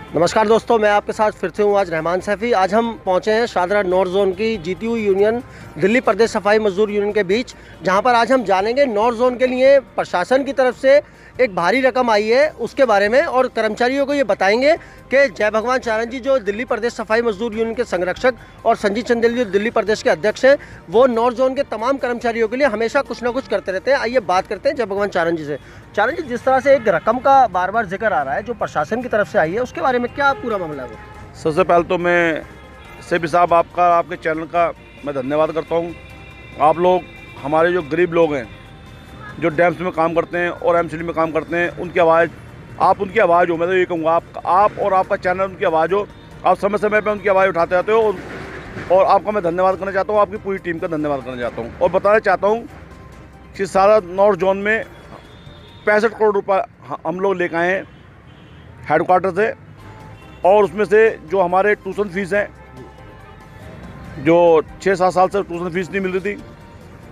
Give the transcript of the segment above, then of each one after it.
नमस्कार दोस्तों, मैं आपके साथ फिर से हूँ आज रहमान सैफ़ी। आज हम पहुँचे हैं शाहदरा नॉर्थ जोन की जीती हुई यूनियन दिल्ली प्रदेश सफाई मजदूर यूनियन के बीच, जहाँ पर आज हम जानेंगे नॉर्थ जोन के लिए प्रशासन की तरफ से एक भारी रकम आई है उसके बारे में, और कर्मचारियों को ये बताएंगे कि जय भगवान चारण जी जो दिल्ली प्रदेश सफाई मजदूर यूनियन के संरक्षक और संजीव चंदेल जो दिल्ली प्रदेश के अध्यक्ष हैं, वो नॉर्थ जोन के तमाम कर्मचारियों के लिए हमेशा कुछ ना कुछ करते रहते हैं। आइए बात करते हैं जय भगवान चारण जी से। चारण जी, जिस तरह से एक रकम का बार बार जिक्र आ रहा है जो प्रशासन की तरफ से आई है, उसके बारे में क्या पूरा मामला है? सबसे पहले तो मैं सेबी साहब आपके चैनल का मैं धन्यवाद करता हूँ। आप लोग हमारे जो गरीब लोग हैं जो डैम्स में काम करते हैं और एमसीडी में काम करते हैं, उनकी आवाज़, आप उनकी आवाज़ हो। मैं तो ये कहूँगा आप और आपका चैनल उनकी आवाज़ हो। आप समय समय पर उनकी आवाज़ उठाते रहते हो और आपका मैं धन्यवाद करना चाहता हूँ, आपकी पूरी टीम का धन्यवाद करना चाहता हूँ। और बताना चाहता हूँ कि सारा नॉर्थ जोन में 65 करोड़ रुपये हम लोग लेकर आए हैं हेडक्वार्टर से, और उसमें से जो हमारे ट्यूशन फीस हैं, जो 6-7 साल से ट्यूशन फीस नहीं मिल रही थी,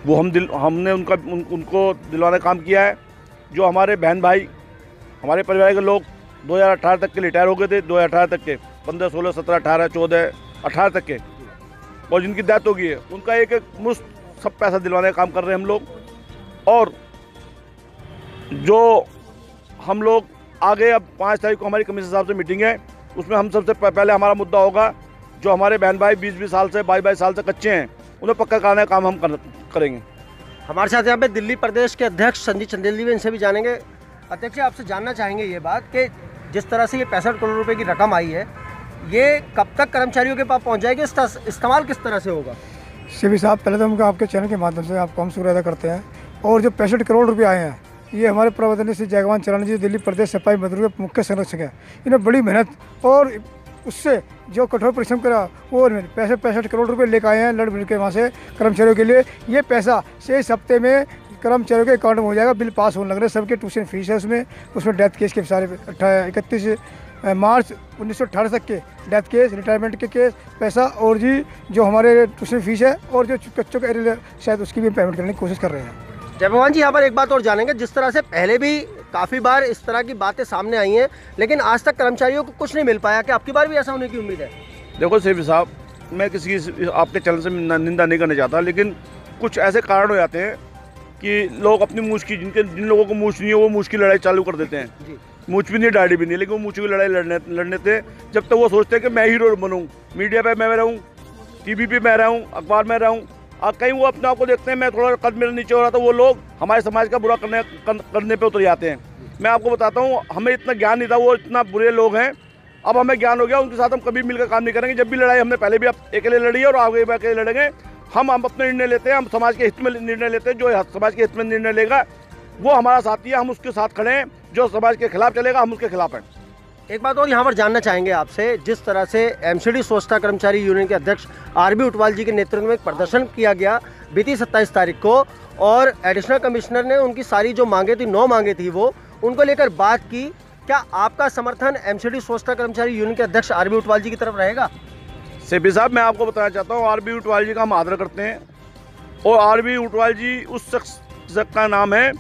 वो हमने उनको दिलवाने काम किया है। जो हमारे बहन भाई, हमारे परिवार के लोग 2018 तक के रिटायर हो गए थे, 2018 तक के 15, 16, 17, 18, 14, 18 तक के, और जिनकी डेथ हो गई है, उनका एक एक मुश्त सब पैसा दिलवाने का काम कर रहे हैं हम लोग। और जो हम लोग आगे, अब 5 तारीख को हमारी कमिश्नर साहब से मीटिंग है, उसमें हम सबसे पहले हमारा मुद्दा होगा जो हमारे बहन भाई 20-20 साल से 22-22 साल से कच्चे हैं, उन्हें पक्का कराने का काम हम करेंगे। हमारे साथ यहाँ पे दिल्ली प्रदेश के अध्यक्ष संजीव चंदेल जी भी, इनसे भी जानेंगे। अध्यक्ष, आपसे जानना चाहेंगे ये बात कि जिस तरह से ये 65 करोड़ रुपए की रकम आई है, ये कब तक कर्मचारियों के पास पहुँच जाएगी, इसका इस्तेमाल किस तरह से होगा? सीबी साहब, पहले तो हम आपके चैनल के माध्यम से आपको हम शुक्रिया अदा करते हैं। और जो 65 करोड़ रुपये आए हैं, ये हमारे प्रबंधन से जय भगवान चारण जी दिल्ली प्रदेश सफाई मजदूर के मुख्य संरक्षक हैं। इन्हें बड़ी मेहनत और उससे जो कठोर परिश्रम करा, वो 65 करोड़ रुपए लेकर आए हैं लड़ भिड़ के वहाँ से कर्मचारियों के लिए। ये पैसा 6 हफ्ते में कर्मचारियों के अकाउंट में हो जाएगा। बिल पास होने लग रहे हैं, सबके ट्यूशन फीस है उसमें डेथ केस के सारे 31 मार्च 1918 तक के डेथ केस, रिटायरमेंट के केस, पैसा, और जी जो हमारे ट्यूशन फीस है और जो बच्चों का शायद उसकी भी पेमेंट करने की कोशिश कर रहे हैं। जय भगवान जी, यहाँ पर एक बात और जानेंगे। जिस तरह से पहले भी काफ़ी बार इस तरह की बातें सामने आई हैं, लेकिन आज तक कर्मचारियों को कुछ नहीं मिल पाया, कि आपकी बार भी ऐसा होने की उम्मीद है? देखो सेबी साहब, मैं किसी आपके चैनल से निंदा नहीं करना चाहता, लेकिन कुछ ऐसे कारण हो जाते हैं कि लोग अपनी मूछ की, जिन लोगों को मूछ नहीं है, वो मूछ की लड़ाई चालू कर देते हैं। मूछ भी नहीं, दाढ़ी भी नहीं, लेकिन वो मूछ की लड़ाई लड़ने थे। जब तक वो सोचते हैं कि मैं हीरो बनूँ, मीडिया पर मैं रहूँ, TV पे मैं रहूँ, अखबार में रहूँ, और कहीं वो अपने आप को देखते हैं मैं थोड़ा कद मेरे नीचे हो रहा, तो वो लोग हमारे समाज का बुरा करने पे उतर जाते हैं। मैं आपको बताता हूँ, हमें इतना ज्ञान नहीं था, वो इतना बुरे लोग हैं। अब हमें ज्ञान हो गया, उनके साथ हम कभी मिलकर काम नहीं करेंगे। जब भी लड़ाई हमने पहले भी अकेले लड़ी है और आगे भी अकेले लड़ेंगे। हम अपने निर्णय लेते हैं, हम समाज के हित में निर्णय लेते हैं। जो समाज के हित में निर्णय लेगा वो हमारा साथी है, हम उसके साथ खड़े हैं। जो समाज के खिलाफ चलेगा, हम उसके खिलाफ हैं। एक बात और यहाँ पर जानना चाहेंगे आपसे, जिस तरह से एमसीडी स्वच्छता कर्मचारी यूनियन के अध्यक्ष आरबी उटवाल जी के नेतृत्व में एक प्रदर्शन किया गया बीती 27 तारीख को, और एडिशनल कमिश्नर ने उनकी सारी जो मांगे थी, 9 मांगे थी, वो उनको लेकर बात की। क्या आपका समर्थन एमसीडी स्वच्छता कर्मचारी यूनियन के अध्यक्ष आरबी उटवाल जी की तरफ रहेगा? सेबी साहब, मैं आपको बताना चाहता हूँ, आरबी उटवाल जी का हम आदर करते हैं, और आरबी उटवाल जी उस शख्स का नाम है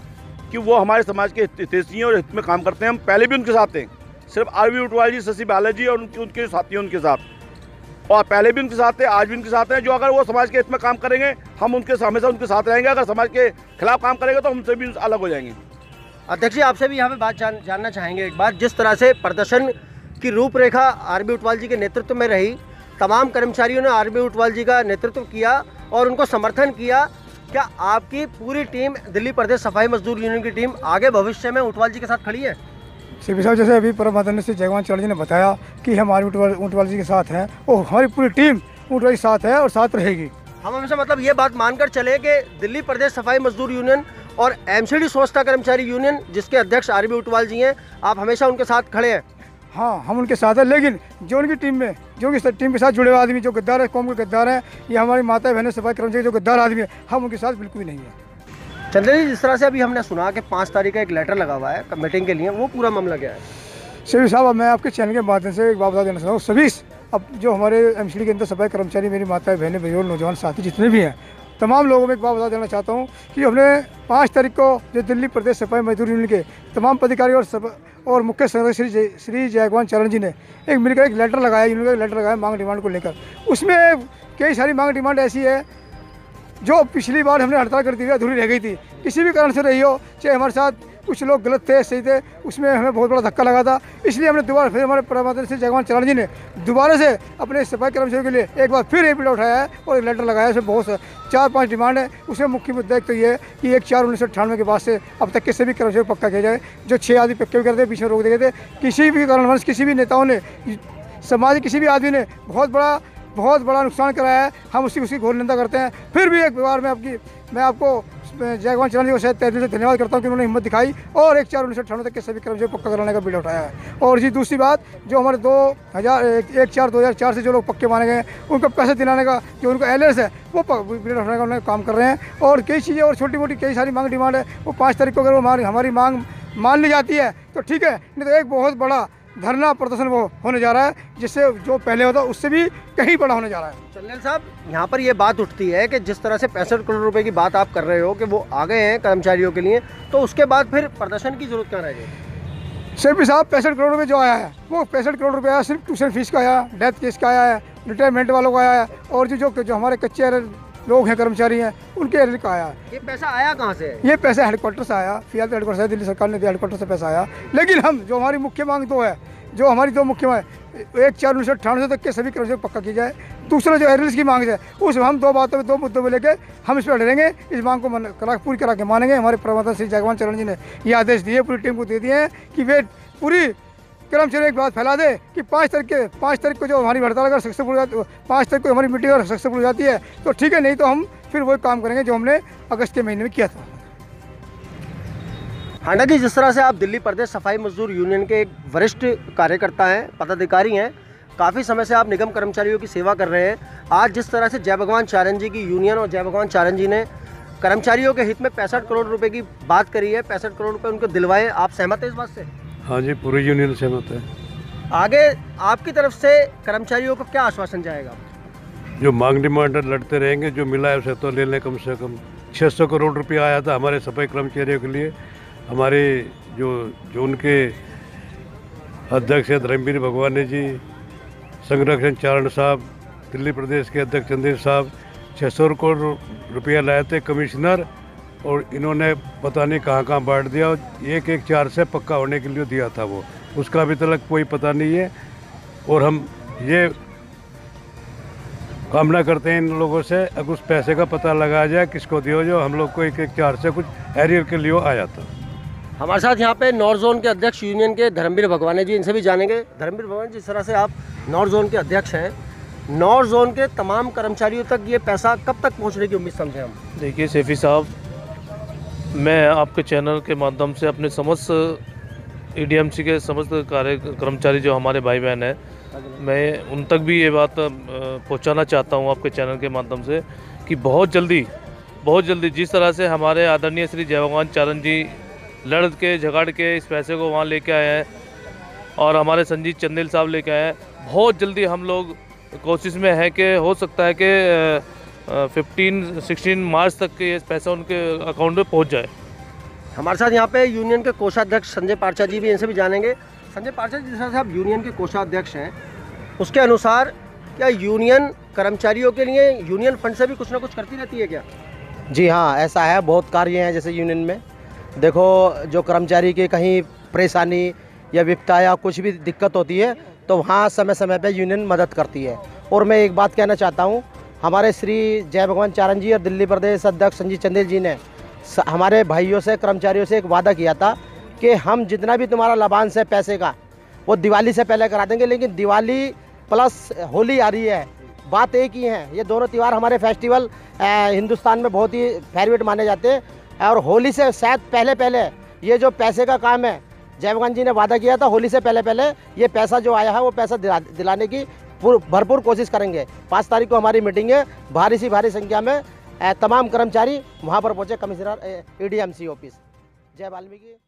कि वो हमारे समाज के हितैषी हैं और हित में काम करते हैं। हम पहले भी उनके साथ थे, सिर्फ आरबी उटवाल जी, शशि बालाजी और उनके साथी उनके साथ, और पहले भी उनके साथ थे, आज भी उनके साथ हैं। जो अगर वो समाज के हित में काम करेंगे, हम हमेशा उनके साथ रहेंगे। अगर समाज के खिलाफ काम करेंगे तो हमसे भी अलग हो जाएंगे। अध्यक्ष जी, आपसे भी यहाँ पे बात जानना चाहेंगे एक बात। जिस तरह से प्रदर्शन की रूपरेखा आरबी उटवाल जी के नेतृत्व में रही, तमाम कर्मचारियों ने आरबी उटवाल जी का नेतृत्व किया और उनको समर्थन किया, क्या आपकी पूरी टीम, दिल्ली प्रदेश सफाई मजदूर यूनियन की टीम, आगे भविष्य में उटवाल जी के साथ खड़ी है? सीबी साहब, जैसे अभी प्रबंधन से जय भगवान चारण जी ने बताया कि हम आरबी उटवाल जी के साथ हैं, और हमारी पूरी टीम उटवाल जी के साथ है और साथ रहेगी। हम हमेशा मतलब ये बात मानकर चले कि दिल्ली प्रदेश सफाई मजदूर यूनियन और एमसीडी स्वच्छता कर्मचारी यूनियन, जिसके अध्यक्ष आरबी उटवाल जी हैं, आप हमेशा उनके साथ खड़े हैं? हाँ, हम उनके साथ हैं, लेकिन जो उनकी टीम में, जो कि टीम के साथ जुड़े हुए आदमी, जो गद्दार है, कौम के गद्दार हैं, ये हमारी माता बहनें सफाई कर्मचारी जो गद्दार आदमी है, हम उनके साथ बिल्कुल भी नहीं है। चंदेल जी, जिस तरह से अभी हमने सुना कि 5 तारीख का एक लेटर लगा हुआ है मीटिंग के लिए, वो पूरा मामला क्या है? सीबी साहब, मैं आपके चैनल के माध्यम से एक बात बता देना चाहता हूँ। सभी अब जो हमारे एमसीडी के अंदर सफाई कर्मचारी, मेरी माताएं बहनें, बुजुर्ग, नौजवान साथी जितने भी हैं, तमाम लोगों में एक बात बता देना चाहता हूँ कि हमने 5 तारीख को जो दिल्ली प्रदेश सफाई मजदूर यूनियन के तमाम पदाधिकारी और मुख्य संरक्षक श्री जयगवान चरण जी ने एक मिलकर एक लेटर लगाया, यूनियन का एक लेटर लगाया मांग डिमांड को लेकर। उसमें कई सारी मांग डिमांड ऐसी है जो पिछली बार हमने हड़ताल कर दी थी, अधूरी रह गई थी, किसी भी कारण से रही हो, चाहे हमारे साथ कुछ लोग गलत थे, सही थे, उसमें हमें बहुत बड़ा धक्का लगा था। इसलिए हमने दोबारा फिर हमारे प्रधानमंत्री श्री जयगवान चरण जी ने दोबारा से अपने सफाई कर्मचारियों के लिए एक बार फिर एक बिल उठाया है और एक लेटर लगाया है। उसमें बहुत 4-5 डिमांड है। उसमें मुख्य मुद्दा एक तो ये है कि 1/4/1998 के बाद से अब तक किसी भी कर्मचारी को पक्का किया जाए। जो 6 आदमी पक्के भी करते बीच में रोक दिए गए थे, किसी भी कारणवश किसी भी नेताओं ने, समाज के किसी भी आदमी ने बहुत बड़ा नुकसान कराया है। हम उसकी घोर निंदा करते हैं। फिर भी एक बार मैं आपको जयगवान चरण जी को शायद तहे दिल से धन्यवाद करता हूँ कि उन्होंने हिम्मत दिखाई और 1/4/1998 तक के सभी कर्मचारियों को पक्का कराने का बिल उठाया है। और जी दूसरी बात, जो हमारे 1/4/2004 से जो लोग पक्के माने गए उनको पैसे दिलाने का जो उनका एलएस है वो बिल उठाने का उन्होंने काम कर रहे हैं। और कई चीज़ें और छोटी मोटी कई सारी मांग डिमांड है, वो 5 तारीख को अगर वो हमारी मांग मान ली जाती है तो ठीक है, नहीं तो एक बहुत बड़ा धरना प्रदर्शन वो होने जा रहा है, जिससे जो पहले होता उससे भी कहीं बड़ा होने जा रहा है। चंदेल साहब, यहाँ पर ये बात उठती है कि जिस तरह से 65 करोड़ रुपए की बात आप कर रहे हो कि वो आ गए हैं कर्मचारियों के लिए, तो उसके बाद फिर प्रदर्शन की जरूरत क्या रह गई? सिर्फ साहब 65 करोड़ रुपये जो आया है वो 65 करोड़ रुपये आया, सिर्फ ट्यूशन फीस का आया, डेथ केस का आया है, रिटायरमेंट वालों का आया है, और जो हमारे कच्चे लोग हैं, कर्मचारी हैं, उनके एरियर का आया। ये पैसा आया कहाँ से? ये पैसा हेडक्वार्टर से आया, फिलहाल तो हेडक्वार्टर से दिल्ली सरकार ने दिया, हेडक्वार्टर से पैसा आया। लेकिन हम जो हमारी मुख्य मांग तो है, जो हमारी 2 मुख्य मांग 1/4/1998 तक के सभी कर्मचारियों को पक्का की जाए। दूसरा जो एरियर्स की मांग है, उस हम 2 बातों में 2 मुद्दों को लेकर हम इस पर लड़ेंगे। इस मांग को पूरी करा के मानेंगे। हमारे प्रधानमंत्री श्री जयगवान चरण जी ने ये आदेश दिए, पूरी टीम को दे दिए हैं कि वे पूरी कर्मचारियों एक बात फैला दे कि 5 तारीख को जो हमारी हड़ताल अगर सक्सेसफुल हो जाती, 5 तारीख को हमारी मीटिंग अगर सक्सेसफुल हो जाती है तो ठीक है, नहीं तो हम फिर वही काम करेंगे जो हमने अगस्त के महीने में किया था। हांडा जी, जिस तरह से आप दिल्ली प्रदेश सफाई मजदूर यूनियन के एक वरिष्ठ कार्यकर्ता हैं, पदाधिकारी हैं, काफ़ी समय से आप निगम कर्मचारियों की सेवा कर रहे हैं, आज जिस तरह से जय भगवान चारण जी की यूनियन और जय भगवान चारण जी ने कर्मचारियों के हित में 65 करोड़ रुपए की बात करी है, 65 करोड़ रुपए उनको दिलवाए, आप सहमत हैं इस बात से? हाँ जी, पूरी यूनियन सहमत है। आगे आपकी तरफ से कर्मचारियों को क्या आश्वासन जाएगा? जो मांग डिमांड लड़ते रहेंगे, जो मिला है उसे तो ले लें। कम से कम 600 करोड़ रुपया आया था हमारे सफाई कर्मचारियों के लिए। हमारे जो उनके अध्यक्ष है धर्मवीर भगवानी जी, संरक्षण चारण साहब, दिल्ली प्रदेश के अध्यक्ष चंदेल साहब 600 करोड़ रुपया लाए थे कमिश्नर, और इन्होंने पता नहीं कहाँ बांट दिया। 1/4 से पक्का होने के लिए दिया था वो, उसका अभी तक कोई पता नहीं है। और हम ये कामना करते हैं इन लोगों से, अगर उस पैसे का पता लगाया जाए किसको दिया, जो हम लोग को 1/4 से कुछ एरियर के लिए आया था। हमारे साथ यहाँ पे नॉर्थ जोन के अध्यक्ष यूनियन के धर्मवीर भगवानी जी, इनसे भी जानेंगे। धर्मवीर भगवानी, जिस तरह से आप नॉर्थ जोन के अध्यक्ष हैं, नॉर्थ जोन के तमाम कर्मचारियों तक ये पैसा कब तक पहुँचने की उम्मीद समझें हम? देखिए सैफी साहब, मैं आपके चैनल के माध्यम से अपने समस्त EDMC के समस्त कर्मचारी जो हमारे भाई बहन हैं, मैं उन तक भी ये बात पहुंचाना चाहता हूं आपके चैनल के माध्यम से कि बहुत जल्दी जिस तरह से हमारे आदरणीय श्री जय भगवान चारण जी लड़ के झगड़ के इस पैसे को वहां लेके आए हैं और हमारे संजीव चंदेल साहब लेके आए हैं, बहुत जल्दी हम लोग कोशिश में है कि हो सकता है कि 15-16 मार्च तक के ये पैसा उनके अकाउंट में पहुंच जाए। हमारे साथ यहाँ पे यूनियन के कोषाध्यक्ष संजय पारचा जी भी, इनसे भी जानेंगे। संजय पारचा जी, जिस तरह से आप यूनियन के कोषाध्यक्ष हैं, उसके अनुसार क्या यूनियन कर्मचारियों के लिए यूनियन फंड से भी कुछ ना कुछ करती रहती है क्या? जी हाँ, ऐसा है। बहुत कार्य हैं जैसे यूनियन में। देखो, जो कर्मचारी की कहीं परेशानी या विपदा या कुछ भी दिक्कत होती है तो वहाँ समय समय पे यूनियन मदद करती है। और मैं एक बात कहना चाहता हूँ, हमारे श्री जय भगवान चारण जी और दिल्ली प्रदेश अध्यक्ष संजीव चंदेल जी ने हमारे भाइयों से, कर्मचारियों से एक वादा किया था कि हम जितना भी तुम्हारा लाभांश है पैसे का वो दिवाली से पहले करा देंगे। लेकिन दिवाली प्लस होली आ रही है, बात एक ही है। ये दोनों त्यौहार हमारे फेस्टिवल हिंदुस्तान में बहुत ही फेवरेट माने जाते हैं, और होली से शायद पहले ये जो पैसे का काम है, जय भगवान जी ने वादा किया था होली से पहले ये पैसा जो आया है वो पैसा दिलाने की भरपूर कोशिश करेंगे। 5 तारीख को हमारी मीटिंग है, भारी संख्या में तमाम कर्मचारी वहाँ पर पहुँचे, कमिश्नर EDMC ऑफिस। जय वाल्मीकि।